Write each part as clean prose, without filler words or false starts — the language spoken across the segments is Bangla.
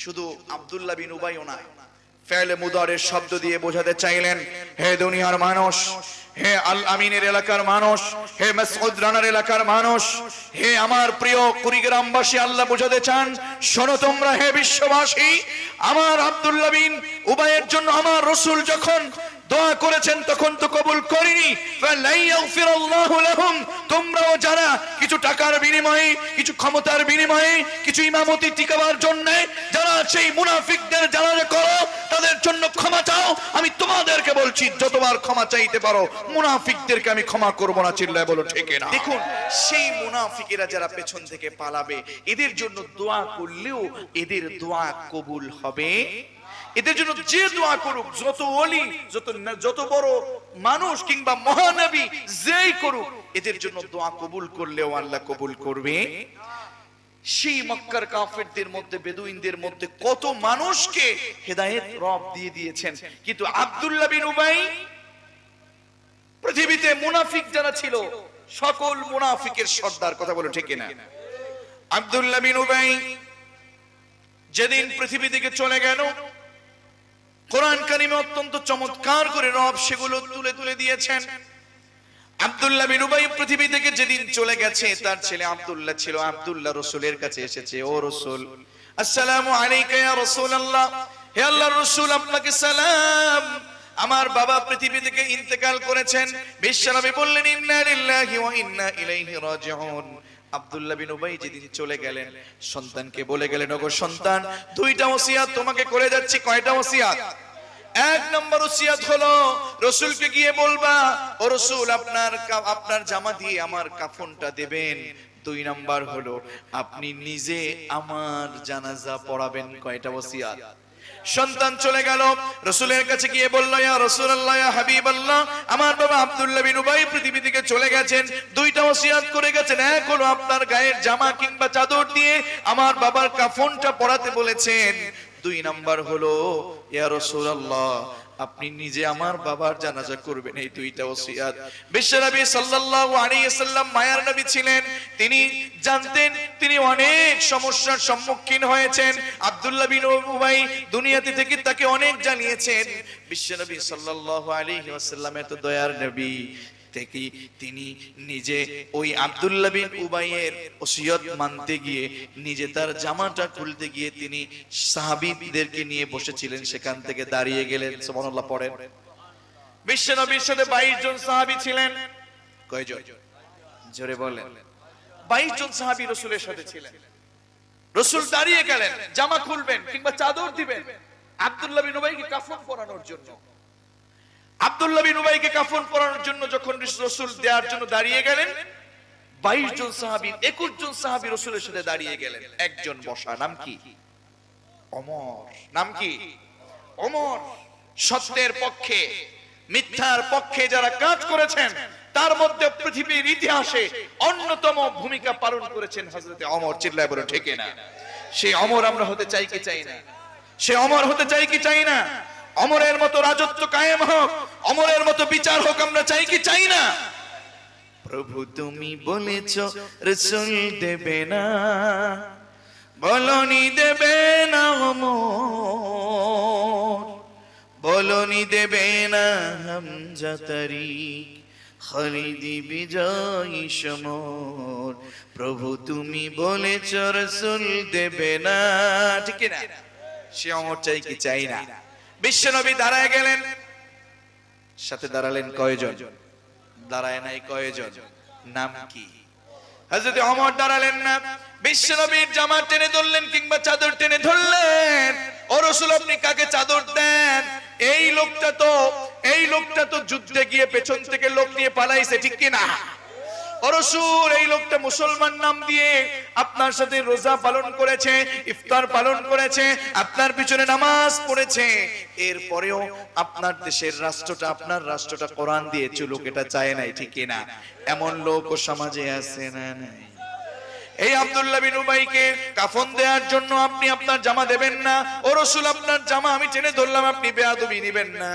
শুধু আব্দুল্লাহ বিন উবাইও না, ফেলে মুদারের শব্দ দিয়ে বোঝাতে চাইলেন, হে দুনিয়ার মানুষ, হে আল আমিনের এলাকার মানুষ, হে মাসউদ রানার এলাকার মানুষ, হে আমার প্রিয় কুড়িগ্রামবাসী, আল্লাহ বোঝাতে চান, শোনো তোমরা হে বিশ্ববাসী, আমার আব্দুল্লাহ বিন উবাইয়ের জন্য আমার রাসূল যখন দোয়া করেছেন তখন তো কবুল করিনি। ফালাইয়াগফিরাল্লাহু লাহুম, তোমরাও যারা কিছু টাকার বিনিময়ে, কিছু ক্ষমতার বিনিময়ে, কিছু ইমামতি টিকাবার জন্য যারা সেই মুনাফিকদের জানাজা করো, তাদের জন্য ক্ষমা চাও। আমি তোমাদেরকে বলছি, যতবার ক্ষমা চাইতে পারো, মুনাফিকদেরকে আমি ক্ষমা করব না। চিল্লায় বলো ঠিক না? দেখুন, সেই মুনাফিকেরা যারা পেছন থেকে পালাবে, এদের জন্য দোয়া করলেও এদের দোয়া কবুল হবে। এদের জন্য যে দোয়া করুক, যত ওলি, যত বড় মানুষ কিংবা মহানবী যেই করুক, এদের জন্য দোয়া কবুল করলেও আল্লাহ কবুল করবে। সেই মক্কার কাফেরদের মধ্যে, বেদুইনদের মধ্যে কত মানুষকে হেদায়েত রব দিয়ে দিয়েছেন, কিন্তু আব্দুল্লাহ বিন উবাই, পৃথিবীতে মুনাফিক যারা ছিল সকল মুনাফিকের সর্দার, কথা বলো ঠিক না? আব্দুল্লাহ বিন উবাই যেদিন পৃথিবী থেকে চলে গেল, কোরআন কারিমে অত্যন্ত চমৎকার করে রব সেগুলো তুলে তুলে দিয়েছেন। আব্দুল্লাহ বিন উবাই পৃথিবী থেকে যেদিন চলে গেছে, তার ছেলে আব্দুল্লাহ ছিল। আব্দুল্লাহ রাসূলের কাছে এসেছে, ও রাসূল, আসসালামু আলাইকা ইয়া রাসূলুল্লাহ, হে আল্লাহর রাসূল আপনাকে সালাম, আমার বাবা পৃথিবী থেকে ইন্তেকাল করেছেন। বিশ্বনবী বললেন, ইন্না লিল্লাহি ওয়া ইন্না ইলাইহি রাজিউন। আব্দুল্লাহ বিন উবাই যেদিন চলে গেলেন, সন্তানকে বলে গেলেন, ওগো সন্তান, দুইটা ওসিয়াত তোমাকে করে যাচ্ছি। কয়টা ওসিয়াত? এক নম্বর ওসিয়াত হলো, রাসূলকে গিয়ে বলবা, ও রাসূল, আপনার জামা দিয়ে আমার কাফনটা দেবেন। দুই নাম্বার হলো, আপনি নিজে আমার জানাজা পড়াবেন। কয়টা ওসিয়াত? সন্তান চলে গেল, রাসূলের কাছে গিয়ে বলল, ইয়া রাসূলুল্লাহ, ইয়া হাবিবাল্লাহ, আমার বাবা আব্দুল্লাহ বিন উবাই পৃথিবী থেকে চলে গেছেন, দুইটা ওসিয়াত করে গেছেন। এক হলো আপনার গায়ের জামা কিংবা চাদর দিয়ে আমার বাবার কাফনটা পরাতে বলেছেন। দুই নাম্বার হলো, ইয়া রাসূলুল্লাহ, আপনি নিজে আমার বাবার জানাজা করবেন। এই দুইটা ওসিয়াত। বিশ্বনবী সাল্লাল্লাহু আলাইহি ওয়াসাল্লাম মায়ার নবী ছিলেন, তিনি জানতেন তিনি অনেক সমস্যার সম্মুখীন হয়েছেন। আব্দুল্লাহ বিন উবাই দুনিয়াতে থেকে তাকে অনেক জানিয়েছেন। বিশ্বনবী সাল্লাল্লাহু আলাইহি ওয়াসাল্লাম এত দয়ার নবী থেকে তিনি নিজে ওই আব্দুল্লাহ বিন উবাইয়ের ওসিয়ত মানতে গিয়ে, নিজে তার জামাটা খুলতে গিয়ে তিনি সাহাবীদেরকে নিয়ে বসেছিলেন, সেখান থেকে দাঁড়িয়ে গেলেন। সুবহানাল্লাহ পড়েন। বিশ্বনবীর সাথে 22 জন সাহাবী ছিলেন। কয়জন? জোরে বলেন। 22 জন সাহাবী রাসূলের সাথে ছিলেন। রাসূল দাঁড়িয়ে গেলেন, জামা খুলবেন কিংবা চাদর দিবেন আব্দুল্লাহ বিন উবাইকে কাফন পরানোর জন্য। আব্দুল্লাহ বিন উবাইকে কাফন পরানোর জন্য যখন রাসূল দেওয়ার জন্য দাঁড়িয়ে গেলেন, 22 জন সাহাবী, 21 জন সাহাবী রাসূলের সাথে দাঁড়িয়ে গেলেন। একজন বসা, নাম কি? ওমর। নাম কি? ওমর। সত্যের পক্ষে, মিথ্যার পক্ষে যারা কাজ করেছেন, তার মধ্যে পৃথিবীর ইতিহাসে অন্যতম ভূমিকা পালন করেছেন হযরতে ওমর। চিল্লায় বলো ঠিক না? সেই ওমর আমরা হতে চাই কি চাই না? সেই ওমর হতে চাই কি চাই না? ওমরের মতো রাজত্ব কায়েম হোক, ওমরের মতো বিচার হোক, আমরা চাই কি চাই না? প্রভু তুমি বলেছো রাসূল দেবে না, বলনি দেবে না ওমর, বলনি দেবে না হামজা তারিক, খালিদি বিজয়ী সমর। প্রভু তুমি বলেছো রাসূল দেবে না, ঠিক না? সে ওমর চাই কি চাই না? বিশ্বনবী দাঁড়ায় গেলেন, সাথে দাঁড়ালেন কয়জন? দাঁড়ায় নাই কয়জন? নাম কি? হযরত ওমর দাঁড়ালেন না, বিশ্বনবীর জামা টেনে ধরলেন কিংবা চাদর টেনে ধরলেন। ও রাসূল, আপনি কাকে চাদর দেন? এই লোকটা তো যুদ্ধে গিয়ে পেছন থেকে লোক নিয়ে পালাইছে, ঠিক কি না? ও রাসূল, এই লোকটা মুসলমান নাম দিয়ে আপনার সাথে রোজা পালন করেছে, ইফতার পালন করেছে, আপনার পিছনে নামাজ পড়েছে, এরপরেও আপনার দেশের রাষ্ট্রটা, আপনার রাষ্ট্রটা কোরআন দিয়ে চলুক, এটা চায় নাই, ঠিক কি না? এমন লোক ও সমাজে আছে না নাই? এই আব্দুল্লাহ বিন উবাইকে কাফন দেওয়ার জন্য আপনি আপনার জামা দেবেন না। ও রাসূল, আপনার জামা আমি টেনে ধরলাম, আপনি বেয়াদবি নেবেন না।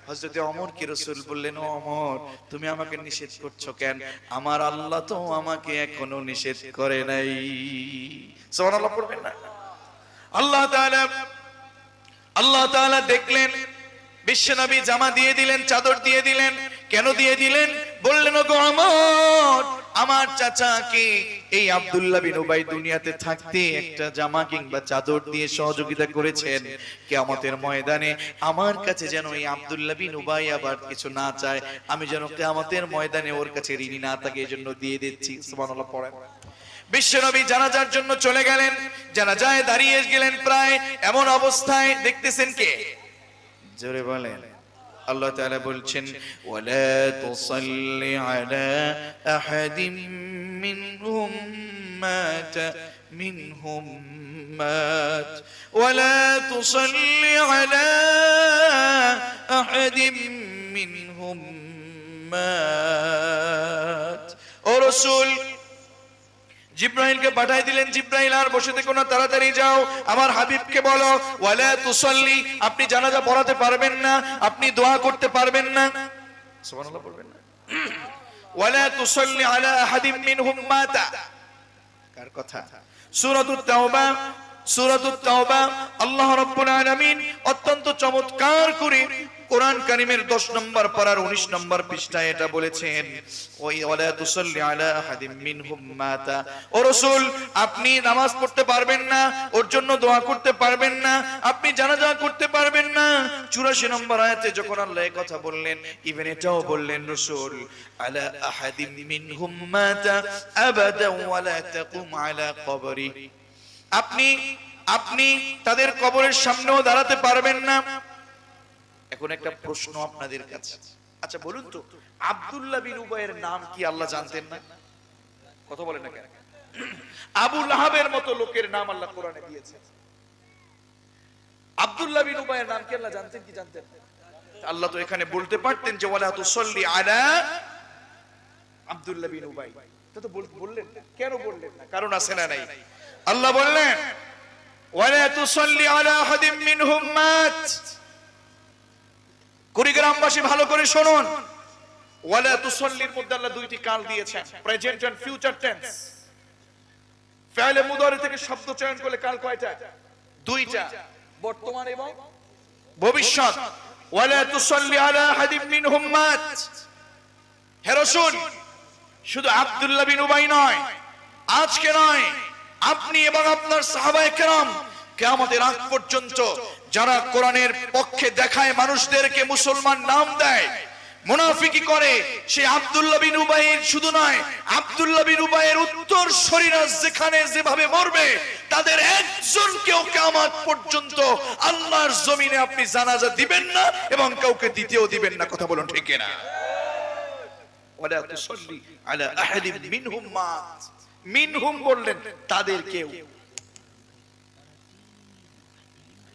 হযরতে ওমর কে রাসূল বললেন, ও ওমর, তুমি আমাকে নিষেধ করছো কেন? আমার আল্লাহ তো আমাকে এখনো নিষেধ করে নাই। সুবহানাল্লাহ পড়বেন না? আল্লাহ তাআলা দেখলেন বিশ্বনবী জামা দিয়ে দিলেন, চাদর দিয়ে দিলেন। কেন দিয়ে দিলেন? বললেন, ওগো আমার চাচাকে এই আব্দুল্লাহ বিন উবাই দুনিয়াতে থাকতে একটা জামা কিংবা চাদর দিয়ে সহযোগিতা করেছেন। কিয়ামতের ময়দানে আমার কাছে যেন এই আব্দুল্লাহ বিন উবাই আবার কিছু না চায়, আমি যেন কিয়ামতের ময়দানে ওর কাছে ঋণী না থাকে, এজন্য দিয়ে দিচ্ছি। সুবহানাল্লাহ পড়েন। বিশ্বনবী জানাজার জন্য চলে গেলেন, জানাজায় দাঁড়িয়ে গেলেন প্রায় এমন অবস্থায় দেখতেছেন কে? জোরে বলেন। আল্লাহ তাআলা বলছেন, ওয়ালা তুসাল্লি আলা আহাদিম মিনহুম মাত ওয়ালা তুসাল্লি আলা আহাদিম মিনহুম মাত। ও রাসূল, জিব্রাইলকে পাঠিয়ে দিলেন, জিব্রাইল আর বসে থেকো না, তাড়াতাড়ি যাও আমার হাবিবকে বলো ওয়ালা তুসাল্লি, আপনি জানাজা পড়াতে পারবেন না, আপনি দোয়া করতে পারবেন না। সুবহানাল্লাহ বলবেন না? ওয়ালা তুসাল্লি আলা আহাদিম মিনহুম মাতা, কার কথা? সূরাতুত তাওবা আল্লাহ রাব্বুল আলামিন অত্যন্ত চমৎকার করে কোরআন কারীমের 10 নম্বর পারার 19 নম্বর পৃষ্ঠায় এটা বলেছেন, ওয়ালা তুসাল্লি আলা আহাদিম মিনহুম মাতা। ও রাসূল, আপনি নামাজ পড়তে পারবেন না, ওর জন্য দোয়া করতে পারবেন না, আপনি জানাজা করতে পারবেন না। 84 নম্বর আয়াতে যখন আল্লাহ এই কথা বললেন, ইভেন এটাও বললেন, রাসূল আলা আহাদিম মিনহুম মাতা আবাদা ওয়ালা তাকুম আলা কবরি, আপনি তাদের কবরের সামনেও দাঁড়াতে পারবেন না। এখন একটা প্রশ্ন আপনাদের কাছে, আচ্ছা বলুন তো, আব্দুল্লাহ বিন উবাইয়ের নাম কি আল্লাহ জানতেন না? কথা বলেন না কেন? আবু লাহাবের মতো লোকের নাম আল্লাহ কোরআনে দিয়েছেন। আব্দুল্লাহ বিন উবাইয়ের নাম কি আল্লাহ জানতেন কি জানতেন? আল্লাহ তো এখানে বলতে পারতেন যে ওয়ালা তুসাল্লি আলা আব্দুল্লাহ বিন উবাই, তো বললেন কেন? বললেন না, কারণ আছে না নাই? আল্লাহ বললেন ওয়ালা তুসাল্লি আলা আহাদিম মিনহুম মাত। কুড়িগ্রামবাসী ভালো করে শুনুন, ওয়ালা তুসাল্লির মধ্যে আল্লাহ দুইটি কাল দিয়েছেন, প্রেজেন্ট এন্ড ফিউচার টেন্স। ফাইলে মুদারি থেকে শব্দ চয়ন করলে কাল কয়টা? দুইটা, বর্তমান এবং ভবিষ্যৎ। ওয়ালা তুসাল্লি আলা আহাদিম মিনহুম মাত। হে রাসূল, শুধু আব্দুল্লাহ বিন উবাই নয়, আজকে নয়, আপনি এবং আপনার সাহাবায়ে কেরাম কিয়ামতের আগ পর্যন্ত যারা কোরআনের পক্ষে দেখায়, মানুষদেরকে মুসলমান নাম দেয়, মুনাফিকি করে, সেই আব্দুল্লাহ বিন উবাইয়ের শুধু নয়, আব্দুল্লাহ বিন উবাইয়ের উত্তর শরীরা যেখানে যেভাবে মরবে, তাদের একজনকেও কিয়ামত পর্যন্ত আল্লাহর জমিনে আপনি জানাজা দিবেন না এবং কাউকে দিতেও দিবেন না। কথা বলুন ঠিক কিনা? ওয়ালা তুসাল্লি আলা আহাদিম মিনহুম মাত। মিনহুম বললেন তাদের কেউ।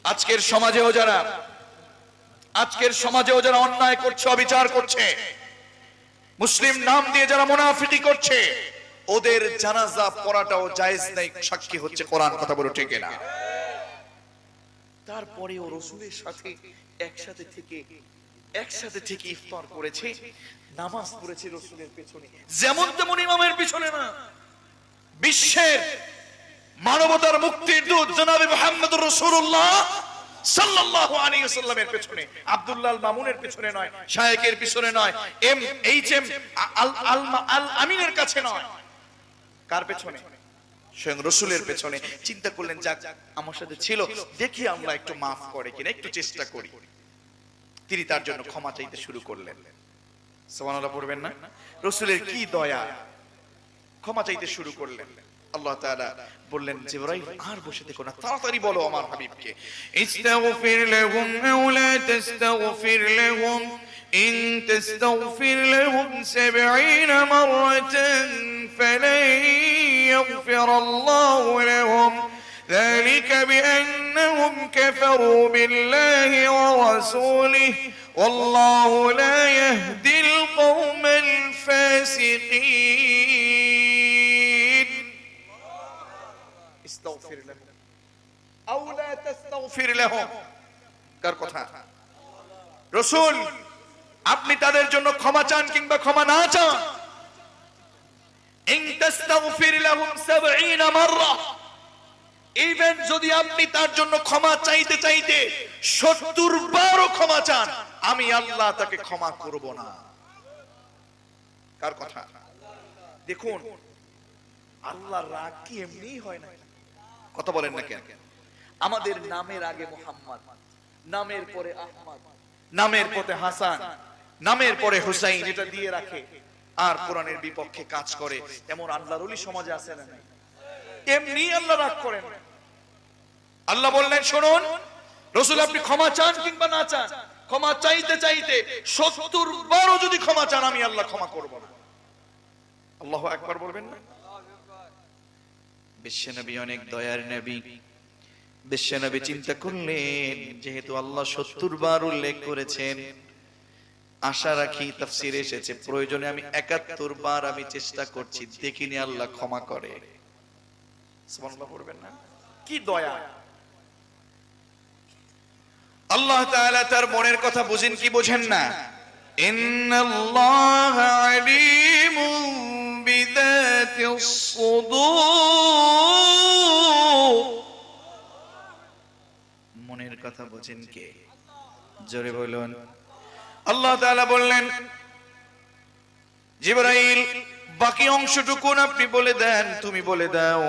আজকের সমাজেও যারা অন্যায় করছে, অবিচার করছে, মুসলিম নাম দিয়ে যারা মুনাফিকি করছে, ওদের জানাজা পড়াটাও জায়েজ নাই, সাক্ষী হচ্ছে কোরআন। কথা বলো ঠিক না? তারপরেও রাসূলের সাথে একসাথে থেকে ইফতার করেছে, নামাজ পড়েছে রাসূলের পেছনে, যেমন তেমন ইমামের পিছনে না। বিশ্বের মানবতার মুক্তির দূত জনাবে মুহাম্মদুর রাসূলুল্লাহ সাল্লাল্লাহু আলাইহি ওয়াসাল্লামের পেছনে, আব্দুল্লাহ আল মামুনের পেছনে নয়, শায়েখের পিছনে নয়, এম আল আমিনের কাছে নয়, কার পেছনে? স্বয়ং রাসূলের পেছনে। চিন্তা করলেন, যাক আমার সাথে ছিল, দেখি আমরা একটু মাফ করে কিনা, একটু চেষ্টা করি। তিনি তার জন্য ক্ষমা চাইতে শুরু করলেন। সুবহানাল্লাহ পড়বেন না? রাসূলের কি দয়া, ক্ষমা চাইতে শুরু করলেন। আল্লাহ তাআলা বললেন, জিবরাইল আর বসে থেকো না, তাড়াতাড়ি বলো আমার হাবিবকে, ইস্তাগফির লাহুম আও লা তাস্তাগফির লাহুম ইন তাস্তাগফির লাহুম 70 মাররাতান ফালান ইয়াগফিরাল্লাহু লাহুম যালিকা বিআন্নাহুম কাফারু বিল্লাহি ওয়া রাসূলিহি ওয়াল্লাহু লা ইয়াহদিল কওমাল ফাসিকিন। ইস্তাগফির লাহুম আও লা তাস্তাগফির লাহুম, কার কথা? রাসূল, আপনি তাদের জন্য ক্ষমা চান কিংবা ক্ষমা না চান, ইন তাস্তাগফির লাহুম 70 মাররা, ইভেন যদি আপনি তার জন্য ক্ষমা চাইতে চাইতে 70 বারও ক্ষমা চান, আমি আল্লাহ তাকে ক্ষমা করব না। কার কথা? দেখুন, আল্লাহর রাগ কি এমনি হয় না? কথা বলেন না কেন? আমাদের নামের আগে মোহাম্মদ, নামের পরে আহমদ, নামের পরে হাসান, নামের পরে হুসাইন, এটা দিয়ে রাখে আর কোরআনের বিপক্ষে কাজ করে, এমন আল্লাহর ওলি সমাজে আছে না? এমনি আল্লাহ রাগ করেন। আল্লাহ বললেন, শুনুন রাসূল, আপনি ক্ষমা চান কিংবা না চান, ক্ষমা চাইতে চাইতে 70 বারও যদি ক্ষমা চান, আমি আল্লাহ ক্ষমা করব না। আল্লাহু আকবার বলবেন না? বিশ্বনবী অনেক দয়ার নবী। বিশ্বনবী চিন্তা করলেন, যেহেতু আল্লাহ 70 বার উল্লেখ করেছেন, আশা রাখি তাফসিরে এসেছে প্রয়োজনে আমি 71 বার আমি চেষ্টা করছি, দেখিনি আল্লাহ ক্ষমা করে। সুবহানাল্লাহ পড়বেন না? কি দয়া! আল্লাহ তাআলা তার মনের কথা বুঝেন কি বোঝেন না? ইন্নাল্লাহা আলিমুম বিযাতিস সুদূর। মনের কথা বোঝেন কে? জোরে বলুন। আল্লাহ তাআলা বললেন, জিবরাইল বাকি অংশটুকু আপনি বলে দেন, তুমি বলে দাও,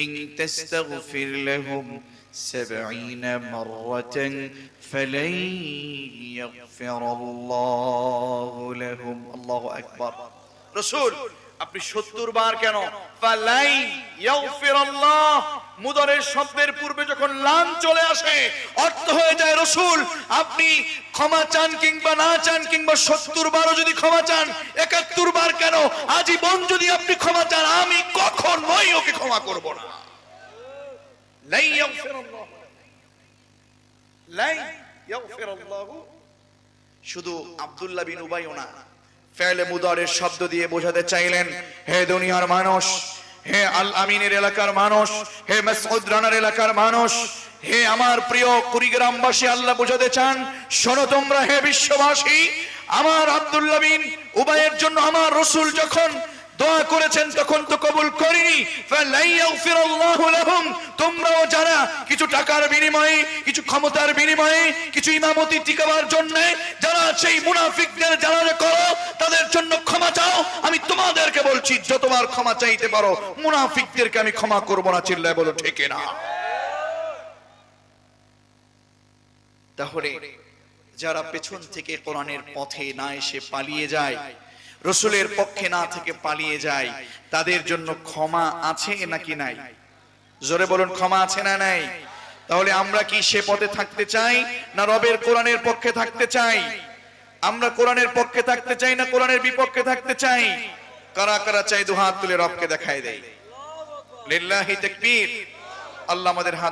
ইন তাস্তাগফির লাহুম 70 মাররাতান ফালাই ইয়াগফিরুল্লাহু লাহুম। আল্লাহু আকবার। রাসূল, আপনি 70 বার কেন? ফালাই ইয়াগফিরুল্লাহ, মুদারের শব্দের পূর্বে যখন লাম চলে আসে অর্থ হয়ে যায় রাসূল, আপনি ক্ষমা চান কিংবা না চান, কিংবা 70 বারও যদি ক্ষমা চান, 71 বার কেন, আজীবন যদি আপনি ক্ষমা চান, আমি কখনোই ওকে ক্ষমা করব না। লাই ইয়াগফিরুল্লাহ, লাই ইয়াগফিরুল্লাহ। শুধু আব্দুল্লাহ বিন উবাইও না, ফেলে মুদারের শব্দ দিয়ে বোঝাতে চাইলেন, হে দুনিয়ার মানুষ, হে আল আমিনের এলাকার মানুষ, হে মাসউদ রানার এলাকার মানুষ, হে আমার প্রিয় কুড়িগ্রামবাসী, আল্লাহ বোঝাতে চান, শোনো তোমরা, হে বিশ্ববাসী, আমার আব্দুল্লাহ বিন উবাইয়ের জন্য আমার রাসূল যখন দোয়া করেছেন তখন তো কবুল করিনি। ফালাই ইয়াগফিরুল্লাহু লাহুম, তোমরাও যারা কিছু টাকার বিনিময়ে, কিছু ক্ষমতার বিনিময়ে, কিছু ইমামতি টিকাবার জন্য যারা সেই মুনাফিকদের যারা করো, তাদের জন্য ক্ষমা চাও। আমি তোমাদেরকে বলছি, যতবার ক্ষমা চাইতে পারো, মুনাফিকদেরকে আমি ক্ষমা করব না। চিল্লায় বলো ঠিক না? তাহলে যারা পেছন থেকে কোরআনের পথে না এসে পালিয়ে যায়, রাসূলের পক্ষে না থেকে পালিয়ে যায়, তাদের জন্য ক্ষমা আছে নাকি নাই? জোরে বলুন, ক্ষমা আছে না নাই? তাহলে আমরা কি সে পথে থাকতে চাই, না রবের কোরআনের পক্ষে থাকতে চাই? আমরা কোরআনের পক্ষে থাকতে চাই না কোরআনের বিপক্ষে থাকতে চাই? কারা কারা চাই দুহাত তুলে রবকে দেখায় দেয়। লিল্লাহি তাকবীর। আল্লাহ আমাদের হাত